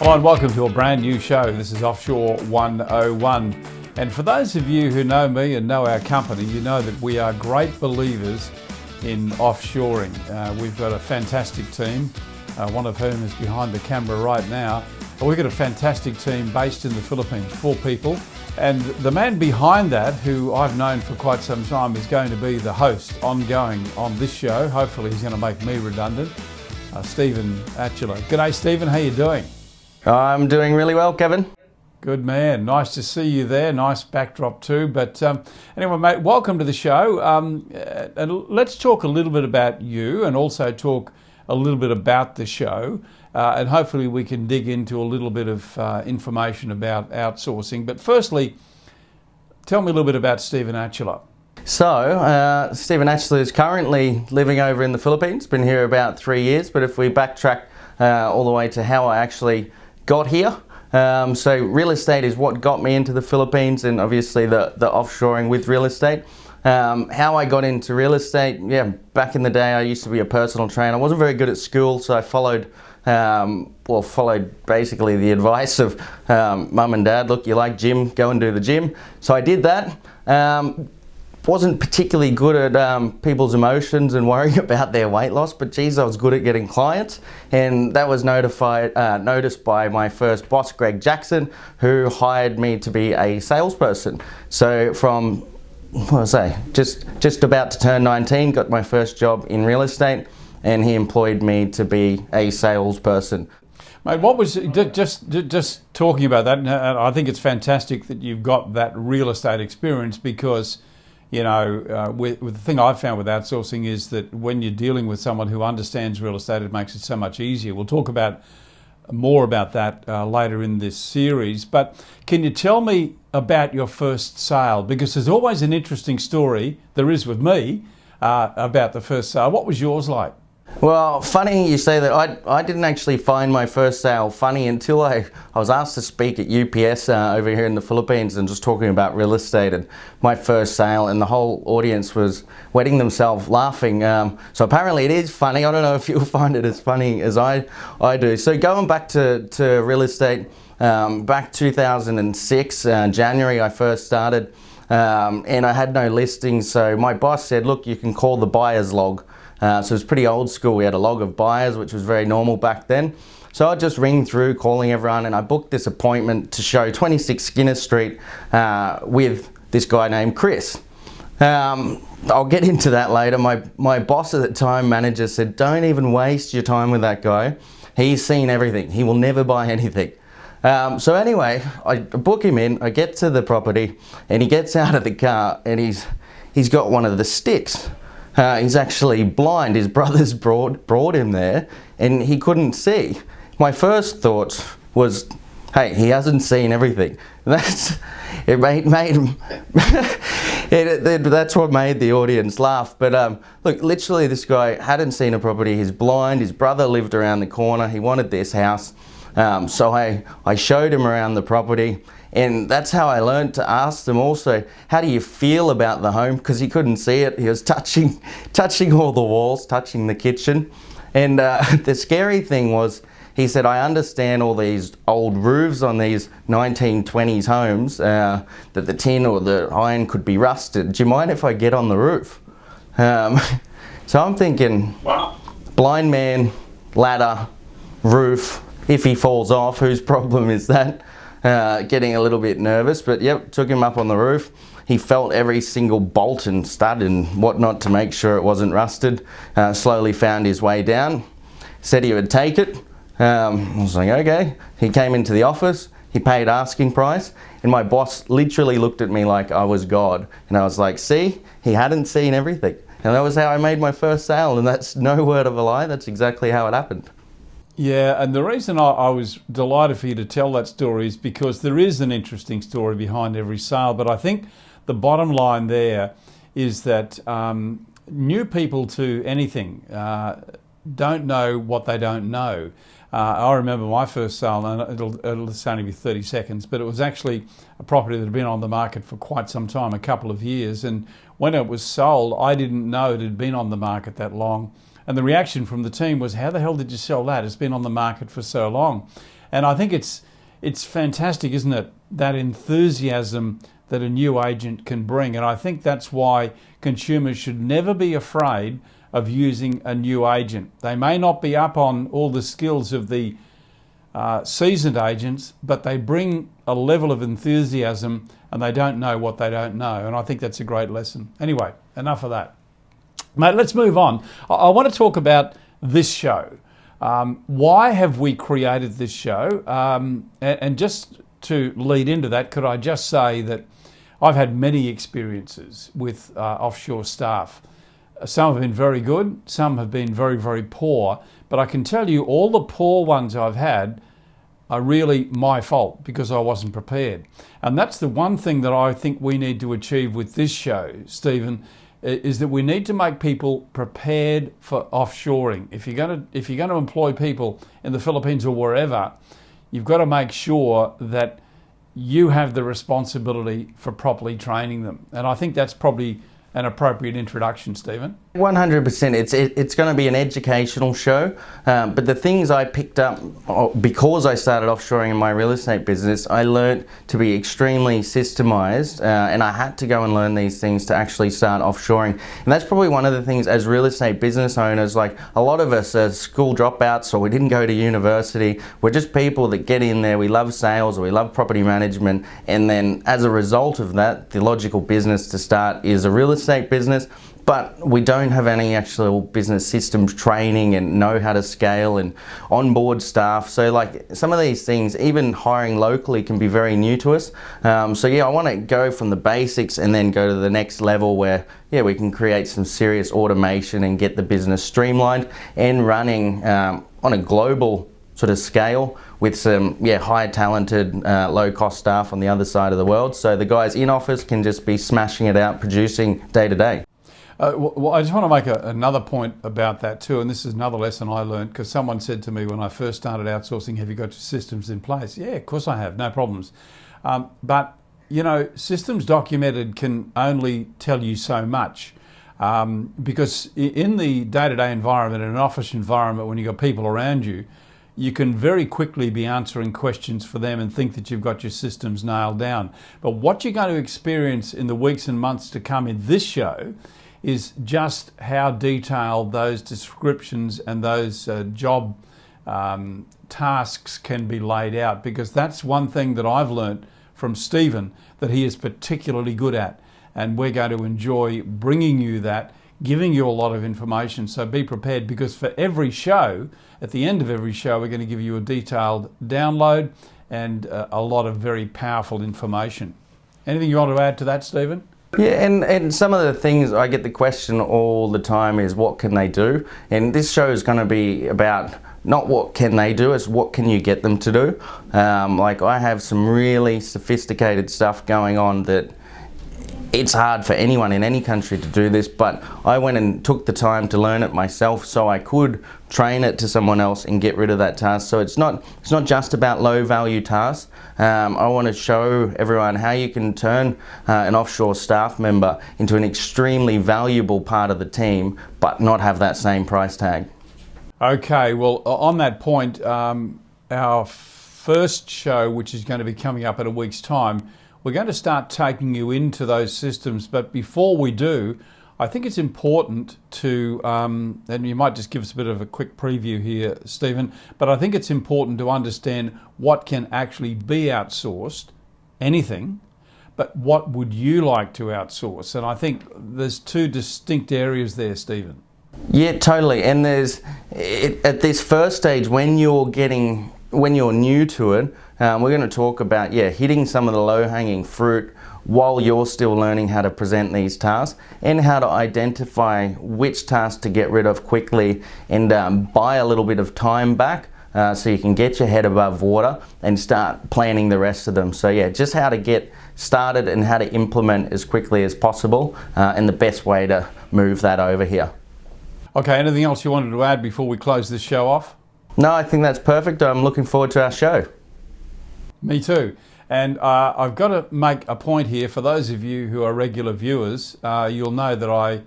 Hi and welcome to a brand new show. This is Offshore 101. And for those of you who know me and know our company, you know that we are great believers in offshoring. We've got a fantastic team, one of whom is behind the camera right now. We've got a fantastic team based in the Philippines, 4 people. And the man behind that, who I've known for quite some time, is going to be the host ongoing on this show. Hopefully he's going to make me redundant. Stephen Atcheler. G'day Stephen, how you doing? I'm doing really well, Kevin. Good man, nice to see you there, nice backdrop too. But anyway mate, welcome to the show. And let's talk a little bit about you and also talk a little bit about the show. And hopefully we can dig into a little bit of information about outsourcing. But firstly, tell me a little bit about Stephen Atcheler. So, Stephen Atcheler is currently living over in the Philippines, been here about 3 years, but if we backtrack all the way to how I actually got here. So real estate is what got me into the Philippines, and obviously the offshoring with real estate. How I got into real estate, back in the day I used to be a personal trainer. I wasn't very good at school, so I followed basically the advice of mum and dad. Look, you like gym, go and do the gym. So I did that. Wasn't particularly good at people's emotions and worrying about their weight loss, but geez, I was good at getting clients, and that was noticed by my first boss, Greg Jackson, who hired me to be a salesperson. So from, just about to turn 19, got my first job in real estate, and he employed me to be a salesperson. Mate, what was, just talking about that, and I think it's fantastic that you've got that real estate experience, because you know, with the thing I've found with outsourcing is that when you're dealing with someone who understands real estate, it makes it so much easier. We'll talk about more about that later in this series. But can you tell me about your first sale? Because there's always an interesting story, there is with me, about the first sale. What was yours like? Well, funny you say that. I didn't actually find my first sale funny until I was asked to speak at UPS over here in the Philippines and just talking about real estate and my first sale, and the whole audience was wetting themselves laughing. So apparently it is funny. I don't know if you'll find it as funny as I do. So going back to real estate, back 2006, January I first started, and I had no listings. So my boss said, look, you can call the buyer's log. So it was pretty old school. We had a log of buyers, which was very normal back then. So I'd just ring through calling everyone, and I booked this appointment to show 26 Skinner Street with this guy named Chris. I'll get into that later. My boss at the time, manager, said, don't even waste your time with that guy. He's seen everything. He will never buy anything. So anyway, I book him in, I get to the property, and he gets out of the car, and he's got one of the sticks. He's actually blind. His brothers brought him there and he couldn't see. My first thought was, hey, he hasn't seen everything. That's what made the audience laugh. But look, literally this guy hadn't seen a property. He's blind. His brother lived around the corner. He wanted this house. So I showed him around the property. And that's how I learned to ask them also, how do you feel about the home? Because he couldn't see it. He was touching all the walls, touching the kitchen. And the scary thing was, he said, I understand all these old roofs on these 1920s homes, that the tin or the iron could be rusted. Do you mind if I get on the roof? So I'm thinking, wow. Blind man, ladder, roof, if he falls off, whose problem is that? Getting a little bit nervous, but yep, took him up on the roof. He felt every single bolt and stud and whatnot to make sure it wasn't rusted. Slowly found his way down, said he would take it. I was like, okay. He came into the office, he paid asking price, and my boss literally looked at me like I was God. And I was like, see, he hadn't seen everything. And that was how I made my first sale, and that's no word of a lie, that's exactly how it happened. Yeah, and the reason I was delighted for you to tell that story is because there is an interesting story behind every sale. But I think the bottom line there is that new people to anything don't know what they don't know. I remember my first sale, and it'll only be 30 seconds, but it was actually a property that had been on the market for quite some time, a couple of years. And when it was sold, I didn't know it had been on the market that long. And the reaction from the team was, how the hell did you sell that? It's been on the market for so long. And I think it's fantastic, isn't it? That enthusiasm that a new agent can bring. And I think that's why consumers should never be afraid of using a new agent. They may not be up on all the skills of the seasoned agents, but they bring a level of enthusiasm and they don't know what they don't know. And I think that's a great lesson. Anyway, enough of that. Mate, let's move on. I want to talk about this show. Why have we created this show? And just to lead into that, could I just say that I've had many experiences with offshore staff. Some have been very good, some have been very, very poor, but I can tell you all the poor ones I've had are really my fault because I wasn't prepared. And that's the one thing that I think we need to achieve with this show, Stephen, is that we need to make people prepared for offshoring. If you're going to employ people in the Philippines or wherever, you've got to make sure that you have the responsibility for properly training them. And I think that's probably an appropriate introduction, Stephen. 100%. It's going to be an educational show, but the things I picked up because I started offshoring in my real estate business, I learned to be extremely systemized, and I had to go and learn these things to actually start offshoring. And that's probably one of the things as real estate business owners, like a lot of us are school dropouts, or we didn't go to university. We're just people that get in there, we love sales, or we love property management, and then as a result of that, the logical business to start is a real estate business. But we don't have any actual business systems training and know how to scale and onboard staff. So like some of these things, even hiring locally can be very new to us. So yeah, I want to go from the basics and then go to the next level where we can create some serious automation and get the business streamlined and running on a global sort of scale with some high talented low cost staff on the other side of the world. So the guys in office can just be smashing it out, producing day to day. Well, I just want to make another point about that too, and this is another lesson I learned because someone said to me when I first started outsourcing, have you got your systems in place? Yeah, of course I have, no problems. But, you know, systems documented can only tell you so much because in the day-to-day environment, in an office environment, when you've got people around you, you can very quickly be answering questions for them and think that you've got your systems nailed down. But what you're going to experience in the weeks and months to come in this show is just how detailed those descriptions and those job tasks can be laid out, because that's one thing that I've learnt from Stephen that he is particularly good at, and we're going to enjoy bringing you that, giving you a lot of information. So be prepared, because for every show, at the end of every show, we're going to give you a detailed download and a lot of very powerful information. Anything you want to add to that, Stephen? Yeah, and some of the things I get the question all the time is what can they do? And this show is going to be about not what can they do, it's what can you get them to do. Like I have some really sophisticated stuff going on that it's hard for anyone in any country to do this, but I went and took the time to learn it myself so I could train it to someone else and get rid of that task. So it's not just about low value tasks. I want to show everyone how you can turn an offshore staff member into an extremely valuable part of the team, but not have that same price tag. Okay, well, on that point, our first show, which is going to be coming up in a week's time, we're going to start taking you into those systems. But before we do, I think it's important to, and you might just give us a bit of a quick preview here, Stephen, but I think it's important to understand what can actually be outsourced, anything, but what would you like to outsource? And I think there's two distinct areas there, Stephen. Yeah, totally. And there's, at this first stage, when you're new to it, we're going to talk about hitting some of the low-hanging fruit while you're still learning how to present these tasks and how to identify which tasks to get rid of quickly and buy a little bit of time back so you can get your head above water and start planning the rest of them. So yeah, just how to get started and how to implement as quickly as possible and the best way to move that over here. Okay, anything else you wanted to add before we close this show off? No, I think that's perfect. I'm looking forward to our show. Me too. And I've got to make a point here. For those of you who are regular viewers, you'll know that I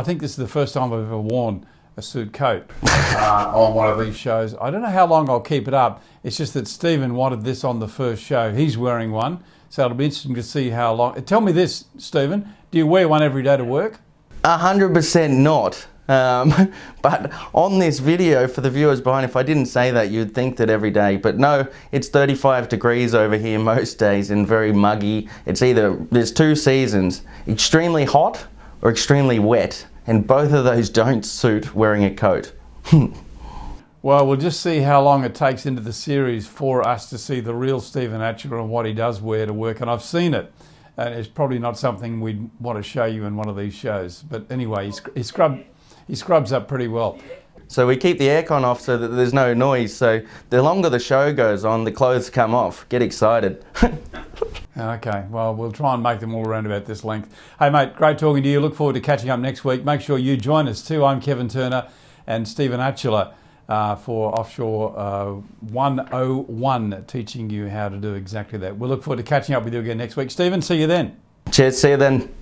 think this is the first time I've ever worn a suit coat on one of these shows. I don't know how long I'll keep it up. It's just that Stephen wanted this on the first show. He's wearing one, so it'll be interesting to see how long. Tell me this, Stephen, do you wear one every day to work? 100% not. But on this video, for the viewers behind, if I didn't say that, you'd think that every day. But no, it's 35 degrees over here most days and very muggy. It's either, there's two seasons, extremely hot or extremely wet. And both of those don't suit wearing a coat. Well, we'll just see how long it takes into the series for us to see the real Stephen Atcheler and what he does wear to work. And I've seen it. And it's probably not something we'd want to show you in one of these shows. But anyway, he scrubs up pretty well. So we keep the aircon off so that there's no noise. So the longer the show goes on, the clothes come off. Get excited. Okay, well, we'll try and make them all around about this length. Hey, mate, great talking to you. Look forward to catching up next week. Make sure you join us too. I'm Kevin Turner and Stephen Atcheler for Offshore 101, teaching you how to do exactly that. We'll look forward to catching up with you again next week. Stephen, see you then. Cheers, see you then.